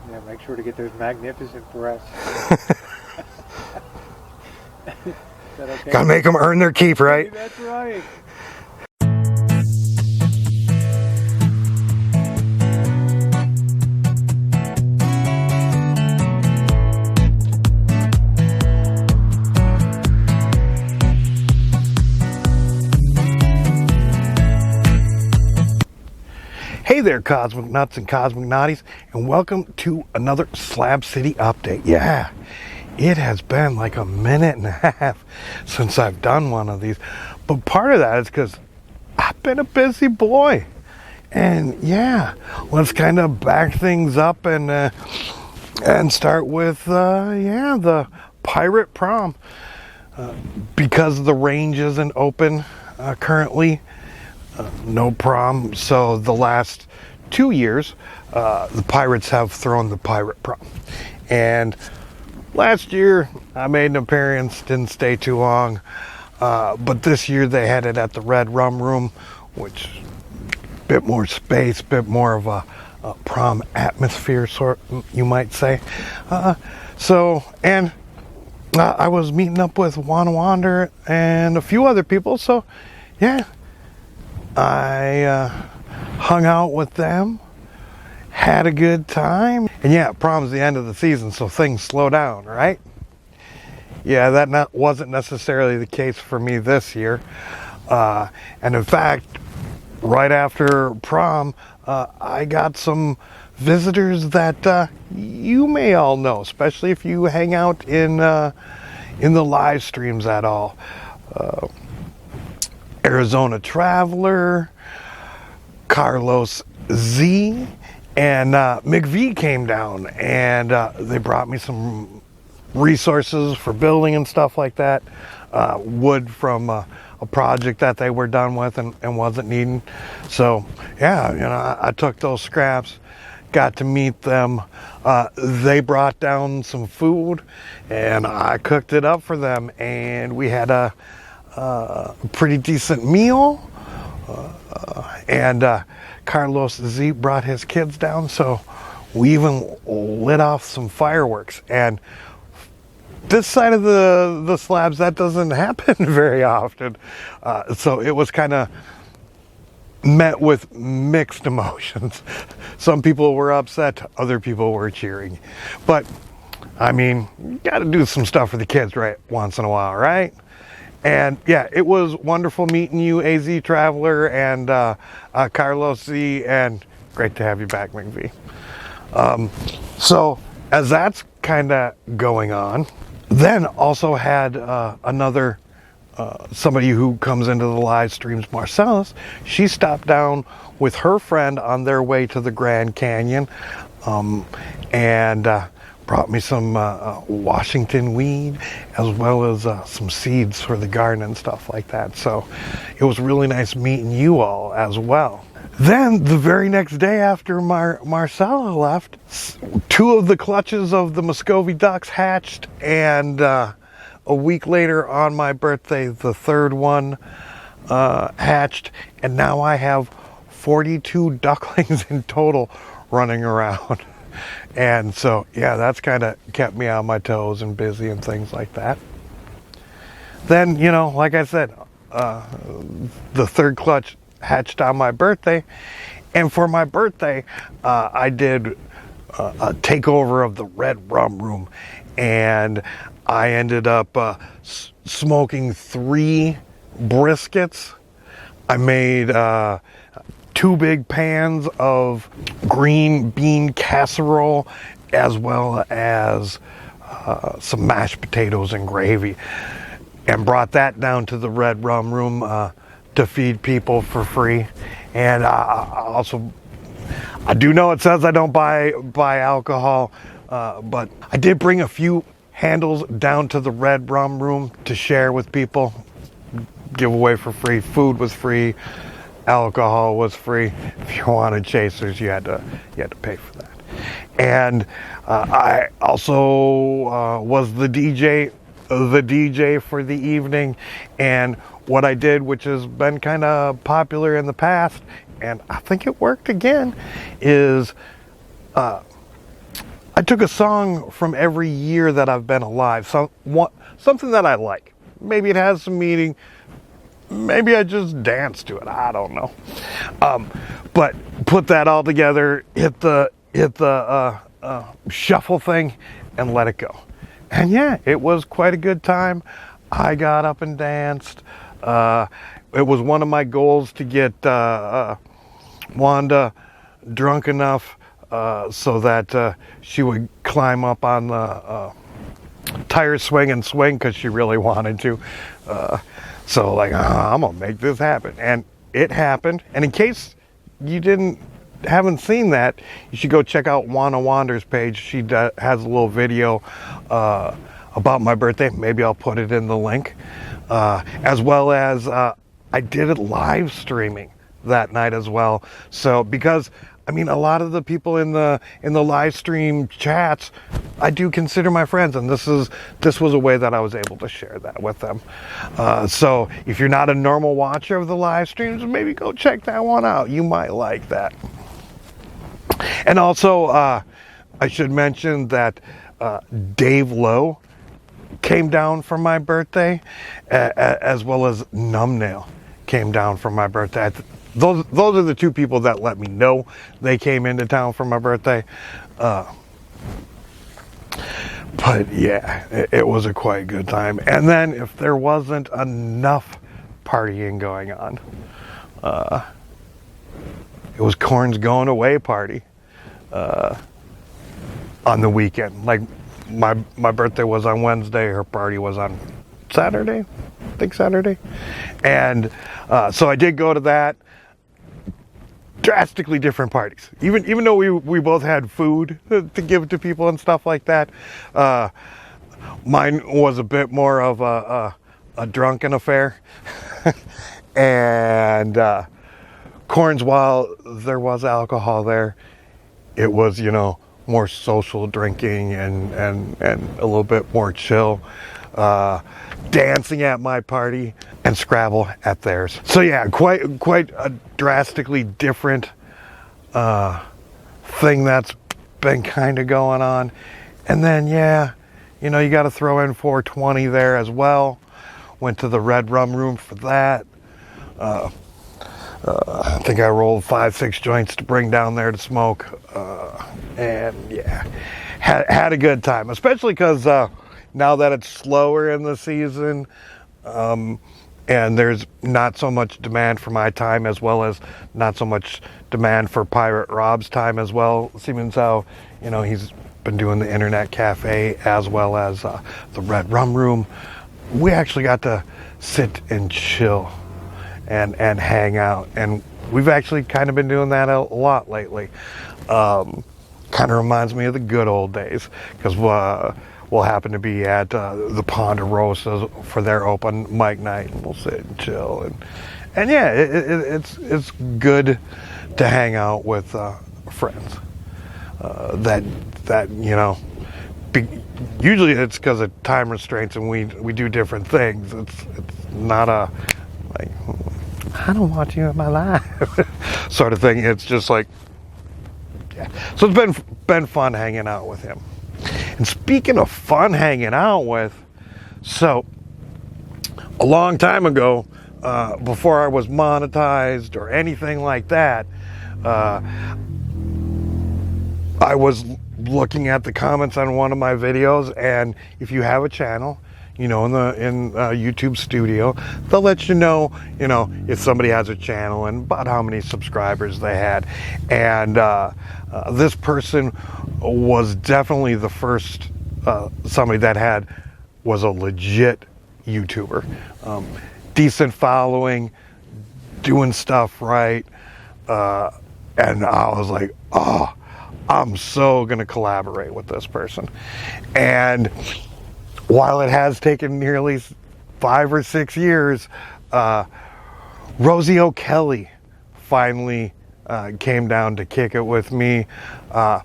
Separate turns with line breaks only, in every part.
Yeah, make sure to get those magnificent breasts. Is that okay?
Gotta make them earn their keep, right?
That's right.
Hey there, CozmicNutz and CozmicNaughtiez, and welcome to another Slab City Update. Yeah, it has been like a minute and a half since I've done one of these, but part of that is because I've been a busy boy. And yeah, let's kind of back things up and start with, the Pirate Prom. Because the range isn't open currently, no prom. So the last 2 years, the Pirates have thrown the Pirate Prom. And last year, I made an appearance, didn't stay too long. But this year they had it at the Red Rum Room, which bit more space, bit more of a prom atmosphere, sort you might say. I was meeting up with Wanna Wander and a few other people, so yeah, I hung out with them, had a good time, and yeah, prom's the end of the season, so things slow down, right? Yeah, that wasn't necessarily the case for me this year, and in fact, right after prom, I got some visitors that you may all know, especially if you hang out in the live streams at all. Arizona Traveler, Carlos Z, and McV came down, and they brought me some resources for building and stuff like that. Wood from a project that they were done with and wasn't needing. So yeah, I took those scraps, got to meet them. They brought down some food and I cooked it up for them, and we had a pretty decent meal. And Carlos Z brought his kids down, so we even lit off some fireworks. And this side of the slabs, that doesn't happen very often. So it was kind of met with mixed emotions. Some people were upset, other people were cheering. But, I mean, you got to do some stuff for the kids right once in a while, right? And yeah, it was wonderful meeting you, AZ Traveler and Carlos Z, and great to have you back, McV. So, as that's kind of going on, then also had another somebody who comes into the live streams, Marcellus. She stopped down with her friend on their way to the Grand Canyon, and brought me some Washington weed, as well as some seeds for the garden and stuff like that. So it was really nice meeting you all as well. Then the very next day after Marcella left, 2 of the clutches of the Muscovy ducks hatched, and a week later on my birthday, the 3rd one hatched, and now I have 42 ducklings in total running around. And so, yeah, that's kind of kept me on my toes and busy and things like that. Then, like I said, the 3rd clutch hatched on my birthday. And for my birthday, I did a takeover of the Red Rum Room. And I ended up smoking 3 briskets. I made 2 big pans of green bean casserole, as well as some mashed potatoes and gravy, and brought that down to the Red Rum Room to feed people for free. And I do know it says I don't buy alcohol, but I did bring a few handles down to the Red Rum Room to share with people, give away for free. Food was free, alcohol was free. If you wanted chasers, you had to pay for that. And I also was the DJ for the evening. And what I did, which has been kind of popular in the past, and I think it worked again, is I took a song from every year that I've been alive, something that I like. Maybe it has some meaning. Maybe I just dance to it. I don't know. But put that all together, hit the shuffle thing, and let it go. And yeah, it was quite a good time. I got up and danced. It was one of my goals to get Wanda drunk enough so that she would climb up on the tire swing and swing because she really wanted to. So like, I'm gonna make this happen, and it happened. And in case you haven't seen that, you should go check out Wanda Wander's page. She has a little video about my birthday. Maybe I'll put it in the link, as well as I did it live streaming that night as well. So because I mean, a lot of the people in the live stream chats, I do consider my friends, and this was a way that I was able to share that with them. So if you're not a normal watcher of the live streams, maybe go check that one out. You might like that. And also, I should mention that Dave Lowe came down for my birthday, as well as Numbnail came down for my birthday. Those are the two people that let me know they came into town for my birthday. But yeah, it was a quite good time. And then if there wasn't enough partying going on, it was Corn's going away party on the weekend. Like my birthday was on Wednesday, her party was on Saturday, I think Saturday. And so I did go to that. Drastically different parties. Even though we both had food to give to people and stuff like that, mine was a bit more of a drunken affair. And Corn's, while there was alcohol there, it was, you know, more social drinking and a little bit more chill. Dancing at my party and Scrabble at theirs. So yeah, quite a drastically different thing that's been kind of going on. And then yeah, you know, you got to throw in 420 there as well. Went to the Red Rum Room for that. I think I rolled 5-6 joints to bring down there to smoke, and yeah, had a good time, especially because now that it's slower in the season, and there's not so much demand for my time, as well as not so much demand for Pirate Rob's time as well. Seeing how, you know, he's been doing the internet cafe as well as the Red Rum Room. We actually got to sit and chill and hang out, and we've actually kind of been doing that a lot lately. Kind of reminds me of the good old days, because we'll happen to be at the Ponderosa for their open mic night, and we'll sit and chill, and yeah, it's good to hang out with friends that you know. Usually it's because of time restraints, and we do different things. It's not a like, I don't want you in my life sort of thing. It's just like, yeah. So it's been fun hanging out with him. And speaking of fun hanging out with, so a long time ago, before I was monetized or anything like that, I was looking at the comments on one of my videos, and if you have a channel, you know, in YouTube Studio, they'll let you know if somebody has a channel and about how many subscribers they had. And this person was definitely the first somebody that was a legit YouTuber, decent following, doing stuff right, and I was like, oh, I'm so gonna collaborate with this person. And while it has taken nearly 5 or 6 years, Rosie O'Kelly finally came down to kick it with me. I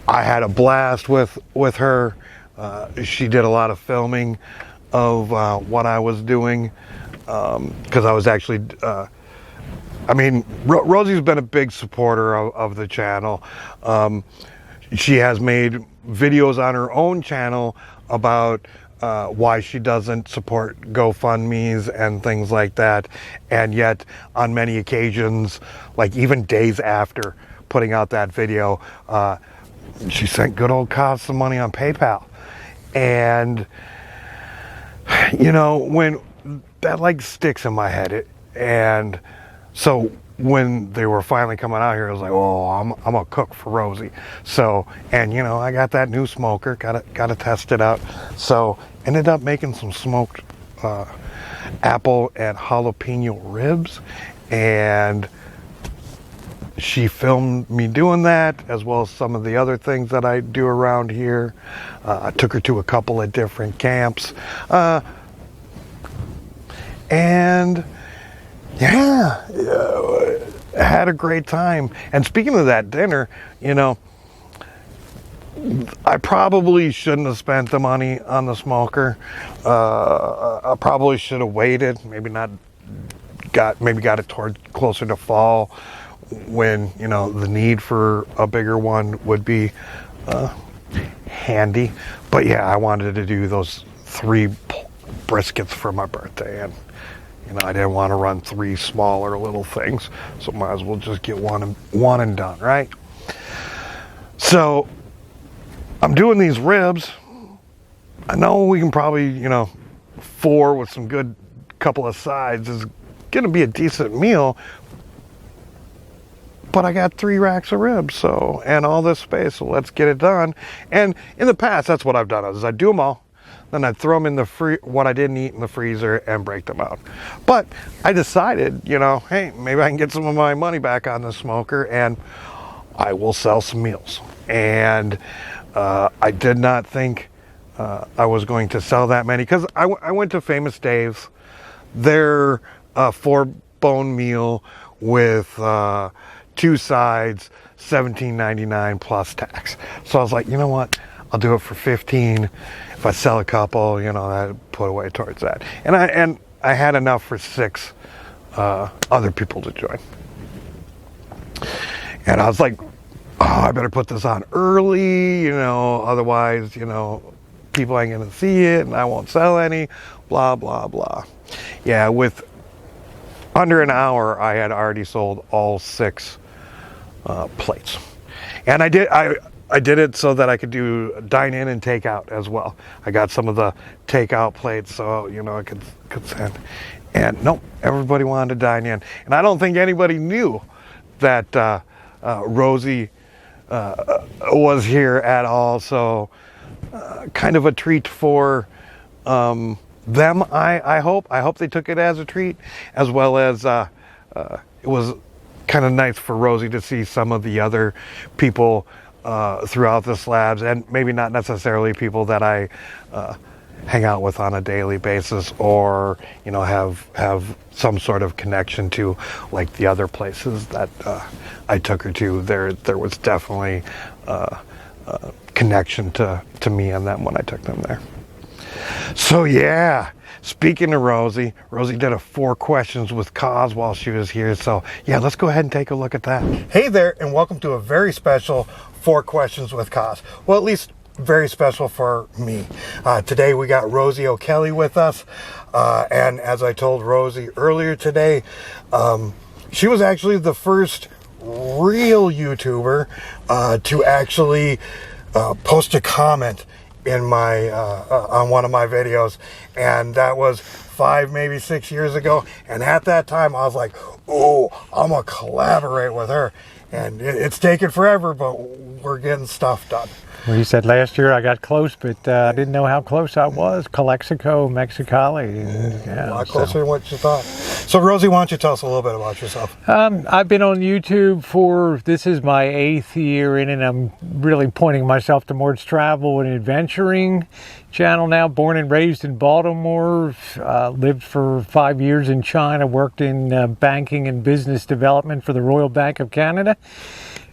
had a blast with her. She did a lot of filming of what I was doing, because I was actually, I mean, Rosie's been a big supporter of the channel. she has made videos on her own channel about why she doesn't support GoFundMe's and things like that. And yet, on many occasions, like even days after putting out that video, she sent good old Coz some money on PayPal. And, you know, when that like sticks in my head, and so when they were finally coming out here, I was like, oh, I'm a cook for Rosie. So, and you know, I got that new smoker, gotta test it out. So ended up making some smoked apple and jalapeno ribs, and she filmed me doing that, as well as some of the other things that I do around here. I took her to a couple of different camps, and yeah, had a great time. And speaking of that dinner, you know, I probably shouldn't have spent the money on the smoker. I probably should have waited. Maybe got it toward closer to fall, when, you know, the need for a bigger one would be handy. But yeah, I wanted to do those 3 briskets for my birthday, and you know, I didn't want to run 3 smaller little things, so might as well just get one and done, right? So I'm doing these ribs. I know we can probably, you know, 4 with some good couple of sides is gonna be a decent meal, but I got 3 racks of ribs, so, and all this space, so let's get it done. And in the past, that's what I've done, is I do them all, then I'd throw them in the what I didn't eat in the freezer and break them out. But I decided, you know, hey, maybe I can get some of my money back on the smoker, and I will sell some meals. And I did not think I was going to sell that many, because I went to Famous Dave's. Their 4-bone meal with 2 sides, $17.99 plus tax. So I was like, you know what? I'll do it for $15. If I sell a couple, you know, I put away towards that. And I had enough for 6 other people to join. And I was like, oh, I better put this on early, you know, otherwise, you know, people ain't gonna see it and I won't sell any, blah, blah, blah. Yeah, with under an hour, I had already sold all 6 plates. And I did it so that I could do dine in and take out as well. I got some of the takeout plates, so, you know, I could send. And nope, everybody wanted to dine in. And I don't think anybody knew that Rosie was here at all. So kind of a treat for them, I hope. I hope they took it as a treat, as well as it was kind of nice for Rosie to see some of the other people throughout the slabs, and maybe not necessarily people that I hang out with on a daily basis, or, you know, have some sort of connection to, like the other places that I took her to. There was definitely connection to me and them when I took them there. So yeah, speaking of Rosie did a 4 questions with Coz while she was here. So yeah, let's go ahead and take a look at that. Hey there, and welcome to a very special 4 questions with Coz. Well, at least very special for me. Today we got Rosie O'Kelly with us. And as I told Rosie earlier today, she was actually the first real YouTuber to actually post a comment in my on one of my videos, and that was 5, maybe 6 years ago. And at that time I was like, oh, I'm gonna collaborate with her, and it's taken forever, but we're getting stuff done.
Well, you said last year I got close, but I didn't know how close I was. Calexico, Mexicali.
Yeah, a lot closer than what you thought. So Rosie, why don't you tell us a little bit about yourself?
I've been on YouTube this is my 8th year in, and I'm really pointing myself towards travel and adventuring channel now. Born and raised in Baltimore, lived for 5 years in China, worked in banking and business development for the Royal Bank of Canada,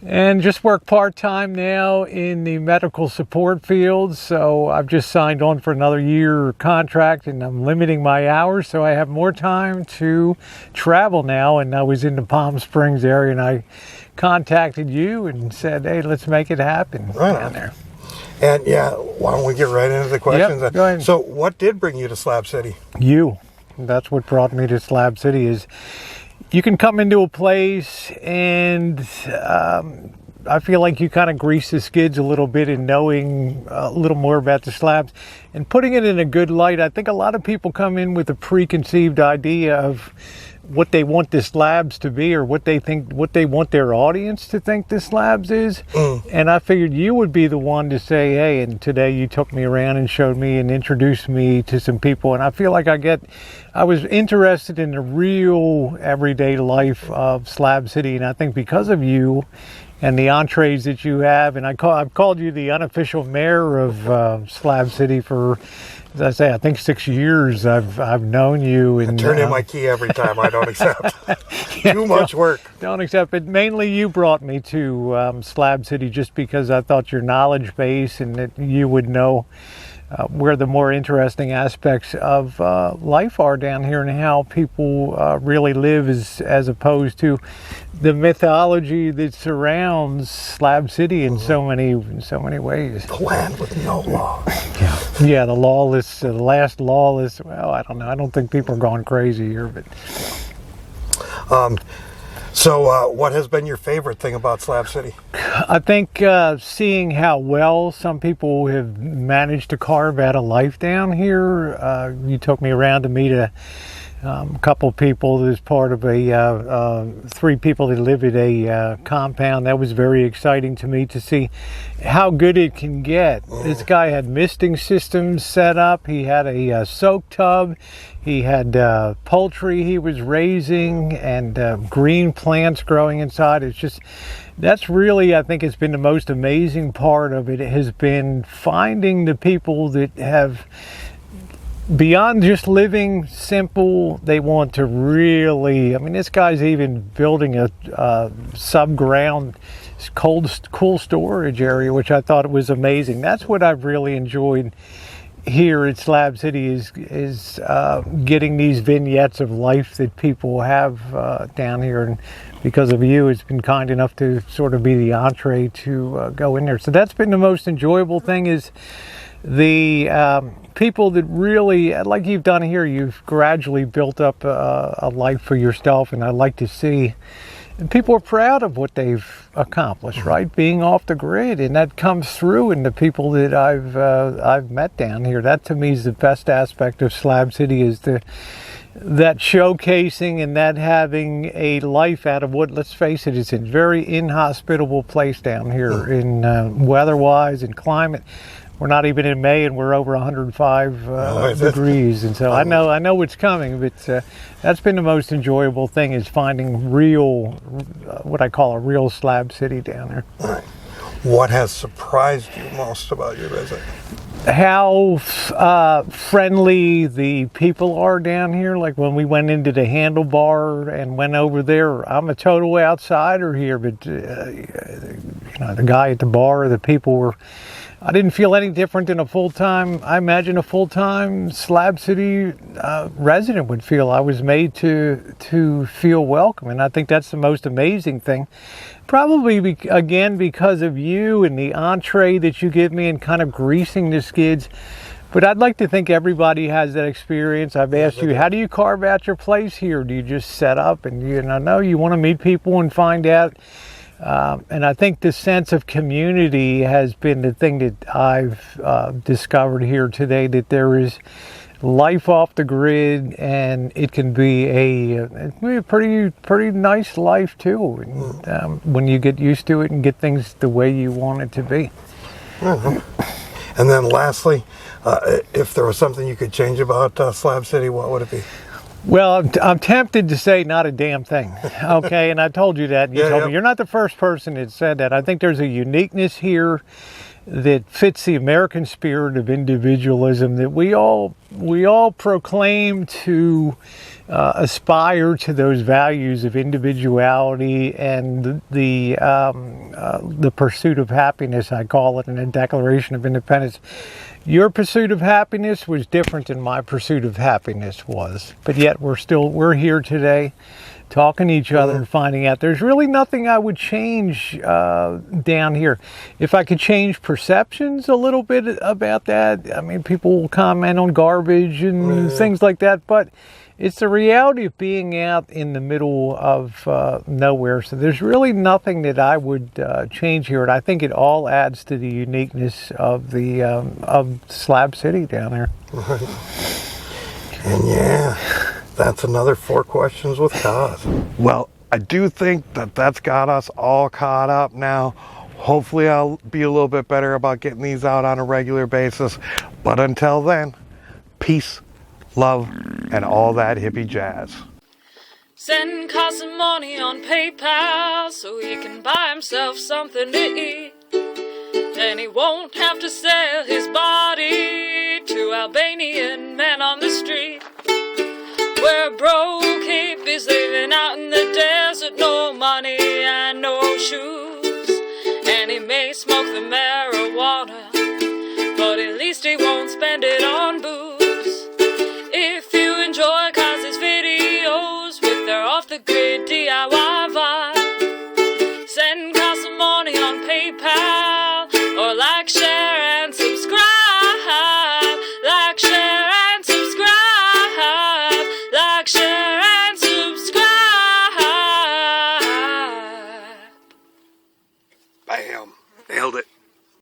and just work part-time now in the medical support field. So I've just signed on for another year contract, and I'm limiting my hours so I have more time to travel now. And I was in the Palm Springs area, and I contacted you and said, hey, let's make it happen down there.
And yeah, why don't we get right into the questions?
Yep, go ahead.
So what did bring you to Slab City?
You. That's what brought me to Slab City. Is you can come into a place and I feel like you kind of grease the skids a little bit in knowing a little more about the slabs and putting it in a good light. I think a lot of people come in with a preconceived idea of what they want the slabs to be, or what they want their audience to think the slabs is. And I figured you would be the one to say, hey, and today you took me around and showed me and introduced me to some people, and I feel like I was interested in the real everyday life of Slab City. And I think because of you and the entrees that you have, and I've called you the unofficial mayor of Slab City for, as I say, I think 6 years I've known you. And
I turn in my key every time. I don't accept. Too much work.
Don't accept it. Mainly you brought me to Slab City just because I thought your knowledge base and that you would know where the more interesting aspects of life are down here and how people really live as opposed to the mythology that surrounds Slab City in so many ways.
The land with no law.
Yeah, the last lawless. Well, I don't know. I don't think people are going crazy here, but.
So what has been your favorite thing about Slab City?
I think seeing how well some people have managed to carve out a life down here. You took me around to meet a couple people that's part of a 3 people that live at a compound. That was very exciting to me to see how good it can get. This guy had misting systems set up. He had a soak tub. He had poultry he was raising and green plants growing inside. It's just, that's really, I think, it's been the most amazing part of it. It has been finding the people that have, beyond just living simple, they want to really, I mean, this guy's even building a sub-ground cool storage area, which I thought was amazing. That's what I've really enjoyed here at Slab City is getting these vignettes of life that people have down here, and because of you, it's been kind enough to sort of be the entree to go in there. So that's been the most enjoyable thing, is the people that really, like you've done here, you've gradually built up a life for yourself, and I like to see, and people are proud of what they've accomplished, right? Being off the grid, and that comes through in the people that I've met down here. That to me is the best aspect of Slab City, is that showcasing and that having a life out of what, let's face it, it's a very inhospitable place down here in weather-wise and climate. We're not even in May, and we're over 105 degrees, and so I know what's coming. But that's been the most enjoyable thing, is finding real, what I call a real Slab City down there.
All right. What has surprised you most about your visit?
How friendly the people are down here. Like when we went into the Handlebar and went over there, I'm a total outsider here, but the guy at the bar, the people were. I didn't feel any different than I imagine a full-time Slab City resident would feel. I was made to feel welcome, and I think that's the most amazing thing. Probably, again, because of you and the entree that you give me and kind of greasing the skids. But I'd like to think everybody has that experience. I've asked you, how do you carve out your place here? Do you just set up and you want to meet people and find out? And I think the sense of community has been the thing that I've discovered here today, that there is life off the grid, and it can be a pretty nice life too, and, when you get used to it and get things the way you want it to be.
And then lastly, if there was something you could change about Slab City, what would it be?
Well, I'm tempted to say not a damn thing, okay? And I told you that, and you told me you're not the first person that said that. I think there's a uniqueness here that fits the American spirit of individualism, that we all proclaim to aspire to those values of individuality and the pursuit of happiness, I call it, in the Declaration of Independence. Your pursuit of happiness was different than my pursuit of happiness was, but yet we're here today talking to each other and finding out. There's really nothing I would change down here. If I could change perceptions a little bit about that, I mean, people will comment on garbage and things like that, but it's the reality of being out in the middle of nowhere. So there's really nothing that I would change here, and I think it all adds to the uniqueness of the of Slab City down there.
Right. And yeah, that's another 4 questions with Coz. Well, I do think that that's got us all caught up now. Hopefully I'll be a little bit better about getting these out on a regular basis. But until then, peace, love, and all that hippie jazz.
Send Coz some money on PayPal so he can buy himself something to eat. Then he won't have to sell his body to Albanian men on the street. Where broke hippies living out in the desert, no money and no shoes. And he may smoke the marijuana, but at least he won't spend it on booze. If you enjoy Coz's videos with their off-the-grid DIY